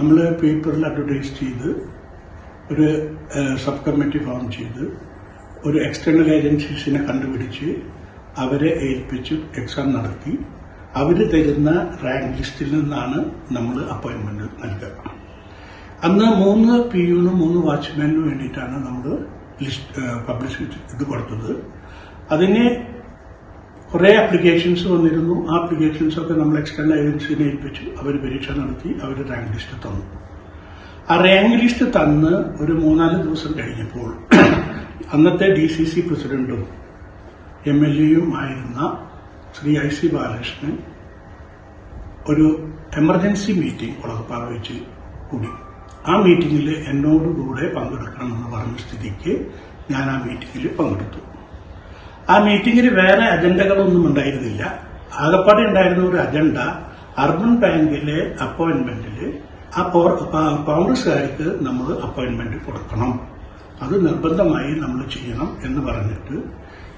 നമ്മൾ പേപ്പറിൽ അഡ്വർടൈസ് ചെയ്ത് ഒരു സബ് കമ്മിറ്റി ഫോം ചെയ്ത് ഒരു എക്സ്റ്റേണൽ ഏജൻസീസിനെ കണ്ടുപിടിച്ച് അവരെ ഏൽപ്പിച്ച് എക്സാം നടത്തി അവർ തരുന്ന റാങ്ക് ലിസ്റ്റിൽ നിന്നാണ് നമ്മൾ അപ്പോയിന്റ്മെന്റ് നൽകുക. അന്ന് 3 പിയുനും 3 വാച്ച്മാനും വേണ്ടിയിട്ടാണ് നമ്മൾ ലിസ്റ്റ് പബ്ലിഷ് ഇത് കൊടുത്തത്. അതിന് കുറെ ആപ്ലിക്കേഷൻസ് വന്നിരുന്നു. ആ ആപ്ലിക്കേഷൻസൊക്കെ നമ്മൾ എക്സ്റ്റേണൽ ഏജൻസിനെ ഏൽപ്പിച്ചു. അവർ പരീക്ഷ നടത്തി അവർ റാങ്ക് ലിസ്റ്റ് തന്നു. ആ റാങ്ക് ലിസ്റ്റ് തന്ന് ഒരു 3-4 ദിവസം കഴിഞ്ഞപ്പോൾ അന്നത്തെ DCC പ്രസിഡന്റും MLA-യും ആയിരുന്ന ശ്രീ IC ബാലകൃഷ്ണൻ ഒരു എമർജൻസി മീറ്റിംഗ് ഉളകപ്പാറ വെച്ച് കൂടി. ആ മീറ്റിംഗിൽ എന്നോടുകൂടെ പങ്കെടുക്കണമെന്ന് പറഞ്ഞ സ്ഥിതിക്ക് ഞാൻ ആ മീറ്റിംഗിൽ പങ്കെടുത്തു. ആ മീറ്റിംഗിൽ വേറെ അജണ്ടകളൊന്നും ഉണ്ടായിരുന്നില്ല. ആകപ്പാടെ ഉണ്ടായിരുന്ന ഒരു അജണ്ട അർബൻ ബാങ്കിലെ അപ്പോയിന്റ്മെന്റിൽ ആ കോൺഗ്രസ്സുകാർക്ക് നമ്മൾ അപ്പോയിന്റ്മെന്റ് കൊടുക്കണം, അത് നിർബന്ധമായി നമ്മൾ ചെയ്യണം എന്ന് പറഞ്ഞിട്ട്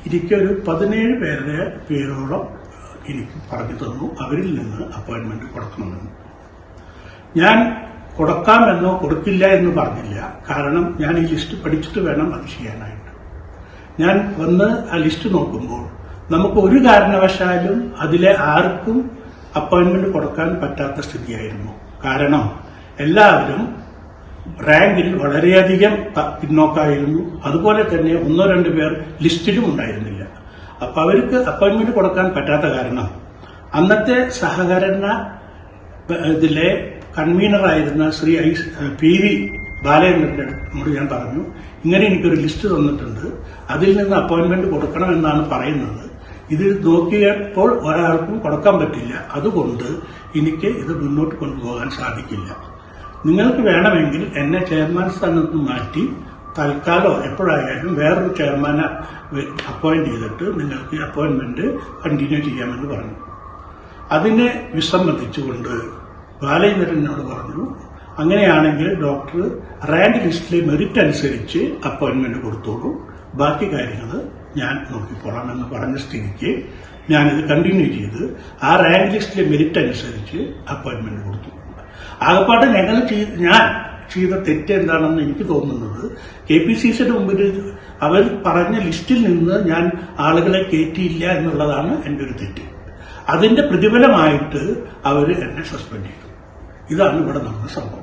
എനിക്കൊരു 17 പേരുടെ പേരോളം എനിക്ക് പറഞ്ഞു തന്നു. അവരിൽ നിന്ന് അപ്പോയിന്റ്മെന്റ് കൊടുക്കണമെന്ന്. ഞാൻ കൊടുക്കാമെന്നോ കൊടുക്കില്ല എന്ന് പറഞ്ഞില്ല. കാരണം ഞാൻ ഈ ലിസ്റ്റ് പഠിച്ചിട്ട് വേണം അത് ചെയ്യാനായിട്ട്. ഞാൻ വന്ന് ആ ലിസ്റ്റ് നോക്കുമ്പോൾ നമുക്ക് ഒരു കാരണവശാലും അതിലെ ആർക്കും അപ്പോയിന്റ്മെന്റ് കൊടുക്കാൻ പറ്റാത്ത സ്ഥിതിയായിരുന്നു. കാരണം എല്ലാവരും റാങ്കിൽ വളരെയധികം പിന്നോക്കായിരുന്നു. അതുപോലെ തന്നെ 1-2 പേർ ലിസ്റ്റിലും ഉണ്ടായിരുന്നില്ല. അപ്പൊ അവർക്ക് അപ്പോയിന്റ്മെന്റ് കൊടുക്കാൻ പറ്റാത്ത കാരണം അന്നത്തെ സഹകരണ ഇതിലെ കൺവീനറായിരുന്ന ശ്രീ PV ബാലചന്ദ്രനോട് ഞാൻ പറഞ്ഞു, ഇങ്ങനെ എനിക്കൊരു ലിസ്റ്റ് തന്നിട്ടുണ്ട്, അതിൽ നിന്ന് അപ്പോയിന്റ്മെന്റ് കൊടുക്കണമെന്നാണ് പറയുന്നത്. ഇത് നോക്കിയപ്പോൾ ഒരാൾക്കും കൊടുക്കാൻ പറ്റില്ല. അതുകൊണ്ട് എനിക്ക് ഇത് മുന്നോട്ട് കൊണ്ടുപോകാൻ സാധിക്കില്ല. നിങ്ങൾക്ക് വേണമെങ്കിൽ എന്നെ ചെയർമാൻ സ്ഥാനത്ത് മാറ്റി തൽക്കാലം എപ്പോഴായാലും വേറൊരു ചെയർമാനെ അപ്പോയിന്റ് ചെയ്തിട്ട് നിങ്ങൾക്ക് അപ്പോയിന്റ്മെന്റ് കണ്ടിന്യൂ ചെയ്യാമെന്ന് പറഞ്ഞു. അതിനെ വിസമ്മതിച്ചുകൊണ്ട് ബാലചന്ദ്രനോട് പറഞ്ഞു, അങ്ങനെയാണെങ്കിൽ ഡോക്ടർ റാങ്ക് ലിസ്റ്റിലെ മെറിറ്റ് അനുസരിച്ച് അപ്പോയിന്റ്മെന്റ് കൊടുത്തോളൂ, ബാക്കി കാര്യങ്ങൾ ഞാൻ നോക്കിക്കോളാം എന്ന് പറഞ്ഞ സ്ഥിതിക്ക് ഞാനിത് കണ്ടിന്യൂ ചെയ്ത് ആ റാങ്ക് ലിസ്റ്റിലെ മെറിറ്റ് അനുസരിച്ച് അപ്പോയിന്റ്മെന്റ് കൊടുത്തു. ആകപ്പാടെ ഞാൻ ചെയ്ത തെറ്റ് എന്താണെന്ന് എനിക്ക് തോന്നുന്നത്, KPCCയുടെ മുമ്പിൽ അവർ പറഞ്ഞ ലിസ്റ്റിൽ നിന്ന് ഞാൻ ആളുകളെ കയറ്റിയില്ല എന്നുള്ളതാണ് എന്റെ ഒരു തെറ്റ്. അതിന്റെ പ്രതിഫലമായിട്ട് അവർ എന്നെ സസ്പെൻഡ് ചെയ്തു. ഇതാണ് ഇവിടെ നടന്ന സംഭവം.